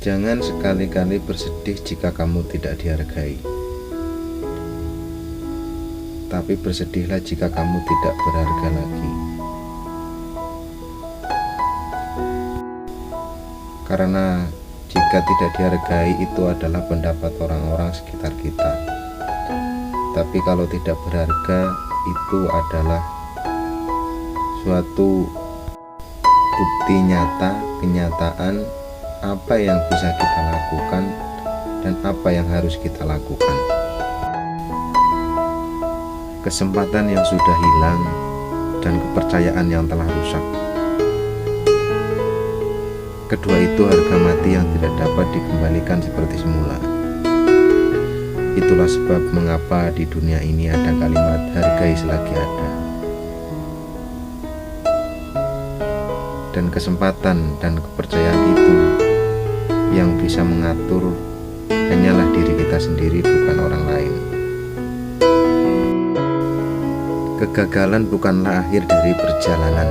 Jangan sekali-kali bersedih jika kamu tidak dihargai. Tapi bersedihlah jika kamu tidak berharga lagi. Karena jika tidak dihargai itu adalah pendapat orang-orang sekitar kita. Tapi kalau tidak berharga itu adalah suatu bukti nyata, kenyataan apa yang bisa kita lakukan dan apa yang harus kita lakukan. Kesempatan yang sudah hilang dan kepercayaan yang telah rusak. Kedua itu harga mati yang tidak dapat dikembalikan seperti semula. Itulah sebab mengapa di dunia ini ada kalimat hargai selagi ada. Dan kesempatan dan kepercayaan itu yang bisa mengatur hanyalah diri kita sendiri, bukan orang lain. Kegagalan bukanlah akhir dari perjalanan.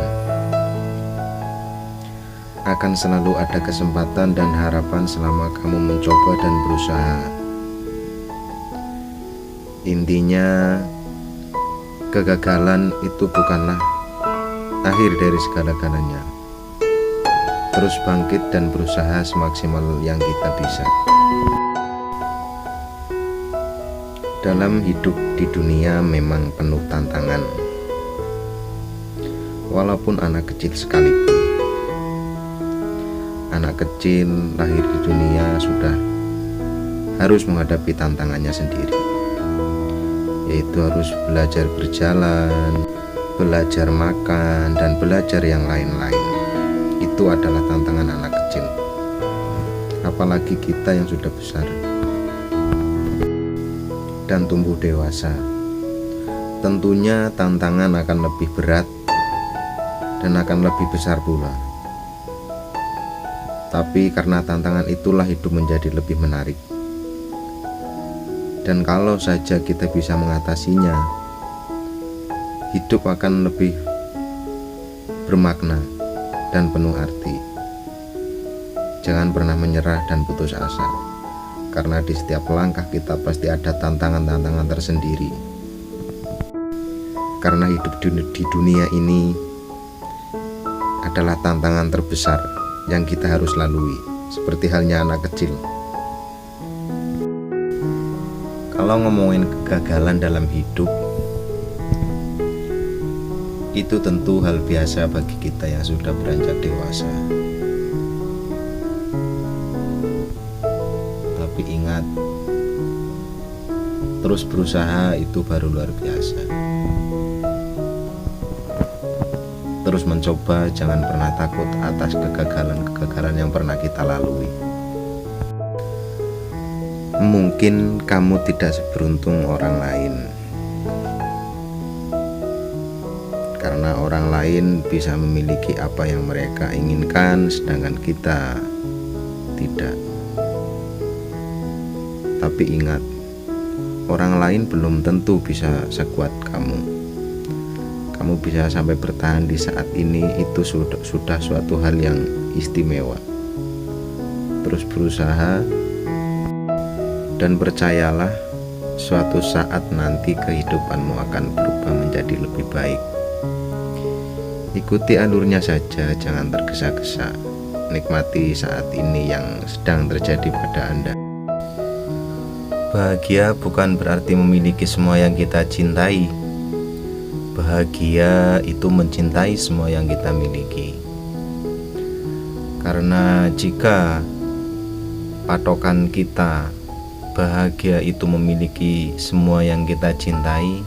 Akan selalu ada kesempatan dan harapan selama kamu mencoba dan berusaha. Intinya, kegagalan itu bukanlah akhir dari segala-galanya. Terus bangkit dan berusaha semaksimal yang kita bisa. Dalam hidup di dunia memang penuh tantangan. Walaupun anak kecil sekalipun. Anak kecil lahir di dunia sudah harus menghadapi tantangannya sendiri, yaitu harus belajar berjalan, belajar makan, dan belajar yang lain-lain. Itu adalah tantangan anak kecil. Apalagi kita yang sudah besar dan tumbuh dewasa, tentunya tantangan akan lebih berat dan akan lebih besar pula. Tapi karena tantangan itulah hidup menjadi lebih menarik. Dan kalau saja kita bisa mengatasinya, hidup akan lebih bermakna dan penuh arti. Jangan pernah menyerah dan putus asa, karena di setiap langkah kita pasti ada tantangan-tantangan tersendiri. Karena hidup di dunia ini adalah tantangan terbesar yang kita harus lalui, seperti halnya anak kecil. Kalau ngomongin kegagalan dalam hidup, itu tentu hal biasa bagi kita yang sudah beranjak dewasa. Tapi ingat, terus berusaha itu baru luar biasa. Terus mencoba, jangan pernah takut atas kegagalan-kegagalan yang pernah kita lalui. Mungkin kamu tidak seberuntung orang lain, karena orang lain bisa memiliki apa yang mereka inginkan, sedangkan kita tidak. Tapi ingat, orang lain belum tentu bisa sekuat kamu. Kamu bisa sampai bertahan di saat ini, itu sudah suatu hal yang istimewa. Terus berusaha dan percayalah, suatu saat nanti kehidupanmu akan berubah menjadi lebih baik. Ikuti alurnya saja, jangan tergesa-gesa. Nikmati saat ini yang sedang terjadi pada Anda. Bahagia bukan berarti memiliki semua yang kita cintai. Bahagia itu mencintai semua yang kita miliki. Karena jika patokan kita bahagia itu memiliki semua yang kita cintai,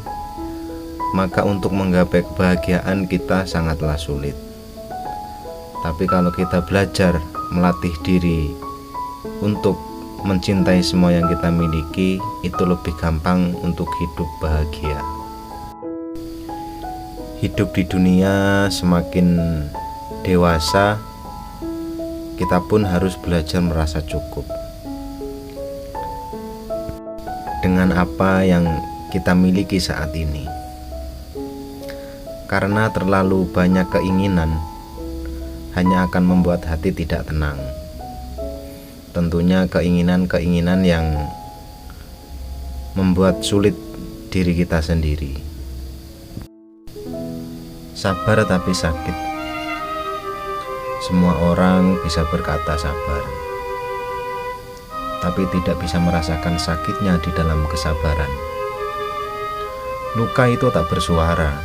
maka untuk menggapai kebahagiaan kita sangatlah sulit. Tapi kalau kita belajar melatih diri untuk mencintai semua yang kita miliki, itu lebih gampang untuk hidup bahagia. Hidup di dunia semakin dewasa, kita pun harus belajar merasa cukup dengan apa yang kita miliki saat ini. Karena terlalu banyak keinginan hanya akan membuat hati tidak tenang. tentunya keinginan-keinginan yang membuat sulit diri kita sendiri. Sabar tapi sakit. Semua orang bisa berkata sabar, tapi tidak bisa merasakan sakitnya di dalam kesabaran. Luka itu tak bersuara,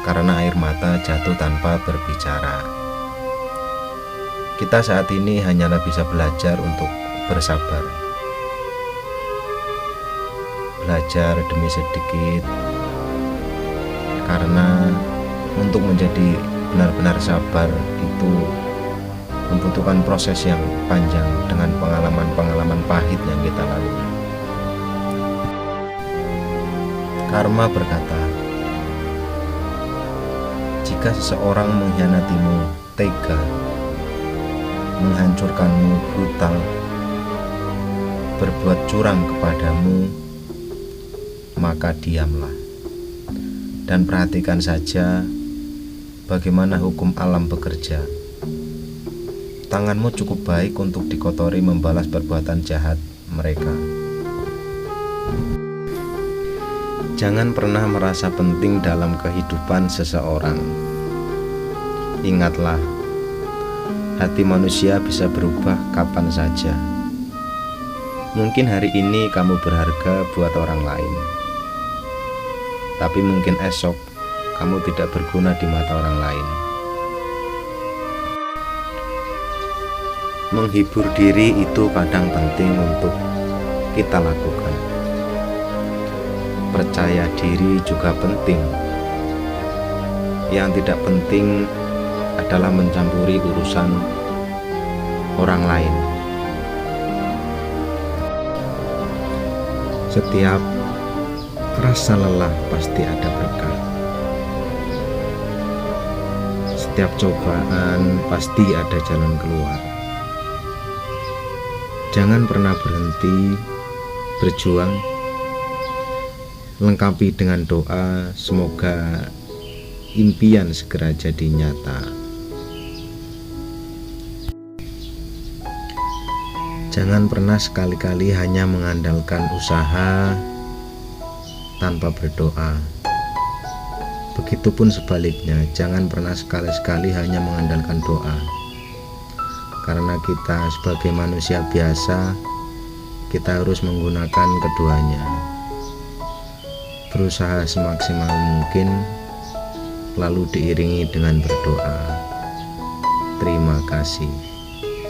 karena air mata jatuh tanpa berbicara. Kita saat ini hanyalah bisa belajar untuk bersabar. Belajar demi sedikit, karena untuk menjadi benar-benar sabar itu membutuhkan proses yang panjang dengan pengalaman-pengalaman pahit yang kita lalui. Karma berkata, jika seseorang mengkhianatimu tega, menghancurkanmu brutal, berbuat curang kepadamu, maka diamlah dan perhatikan saja bagaimana hukum alam bekerja. Tanganmu cukup baik untuk dikotori membalas perbuatan jahat mereka. Jangan pernah merasa penting dalam kehidupan seseorang. Ingatlah, hati manusia bisa berubah kapan saja. Mungkin hari ini kamu berharga buat orang lain, tapi mungkin esok kamu tidak berguna di mata orang lain. Menghibur diri itu kadang penting untuk kita lakukan. Percaya diri juga penting. Yang tidak penting adalah mencampuri urusan orang lain. Setiap rasa lelah pasti ada berkah. Setiap cobaan pasti ada jalan keluar. Jangan pernah berhenti berjuang. Lengkapi dengan doa, semoga impian segera jadi nyata. Jangan pernah sekali-kali hanya mengandalkan usaha tanpa berdoa. Begitupun sebaliknya, jangan pernah sekali-sekali hanya mengandalkan doa. Karena kita sebagai manusia biasa, kita harus menggunakan keduanya. Berusaha semaksimal mungkin, lalu diiringi dengan berdoa. Terima kasih.